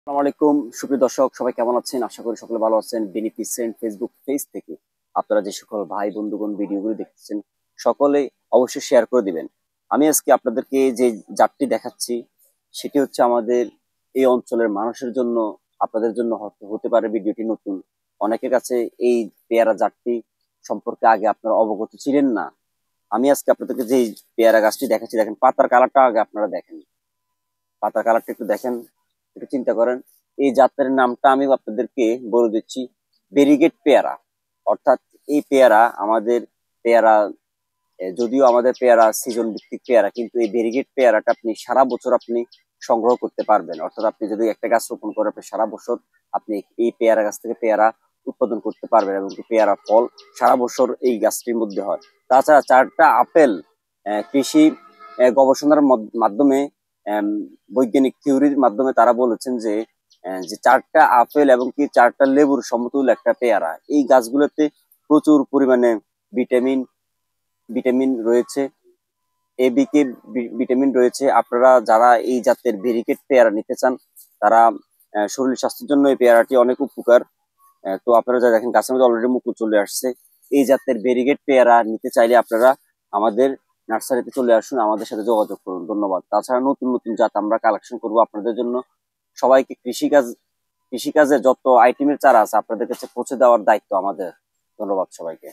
আসসালামু আলাইকুম সুপ্রিয় দর্শক, সবাই কেমন আছেন? আশা করি সকলে ভালো আছেন। বেনিফিসেন্ট ফেসবুক পেজ থেকে আপনারা যে সকল ভাই বন্ধুগণ ভিডিওগুলো দেখতেছেন, সকলে অবশ্যই শেয়ার করে দিবেন। আমি আজকে আপনাদেরকে যে জাতটি দেখাচ্ছি সেটি হচ্ছে আমাদের এই অঞ্চলের মানুষের জন্য, আপনাদের জন্য হতে পারে ভিডিওটি নতুন। অনেকের কাছে এই পেয়ারা জাতটি সম্পর্কে আগে আপনারা অবগত ছিলেন না। আমি আজকে আপনাদেরকে যে পেয়ারা গাছটি দেখাচ্ছি, দেখেন পাতার কালারটা আগে আপনারা দেখেন, পাতার কালারটা একটু দেখেন, একটু চিন্তা করেন। এই জাতের নামটা আমি আপনাদেরকে বলে দিচ্ছি, ভেরিগেট পেয়ারা। অর্থাৎ এই পেয়ারা আমাদের পেয়ারা, যদিও আমাদের পেয়ারা সিজন ভিত্তিক পেয়ারা, কিন্তু এই ভেরিগেট পেয়ারাটা আপনি সারা বছর আপনি সংগ্রহ করতে পারবেন। অর্থাৎ আপনি যদি একটা গাছ রোপণ করেন, আপনি সারা বছর আপনি এই পেয়ারা গাছ থেকে পেয়ারা উৎপাদন করতে পারবেন, এবং পেয়ারা ফল সারা বছর এই গাছটির মধ্যে হয়। তাছাড়া চারটা আপেল কৃষি গবেষণার মাধ্যমে, আম, বৈজ্ঞানিক থিওরির মাধ্যমে তারা বলেছেন যে যে চারটা আপেল এবং কি চারটা লেবুর সমতুল একটা পেয়ারা। এই গাছগুলোতে প্রচুর পরিমাণে ভিটামিন ভিটামিন রয়েছে, এবিকে ভিটামিন রয়েছে। আপনারা যারা এই জাতের ভেরিকেট পেয়ারা নিতে চান, তারা শরীর স্বাস্থ্যের জন্য এই পেয়ারাটি অনেক উপকার। তো আপনারা যা দেখেন গাছের মধ্যে অলরেডি মুকুল চলে আসছে। এই জাতের ভেরিগেট পেয়ারা নিতে চাইলে আপনারা আমাদের নার্সারিতে চলে আসুন, আমাদের সাথে যোগাযোগ করুন। ধন্যবাদ। তাছাড়া নতুন নতুন জাত আমরা কালেকশন করব আপনাদের জন্য। সবাইকে কৃষিকাজে যত আইটেমের চারা আছে আপনাদের কাছে পৌঁছে দেওয়ার দায়িত্ব আমাদের। ধন্যবাদ সবাইকে।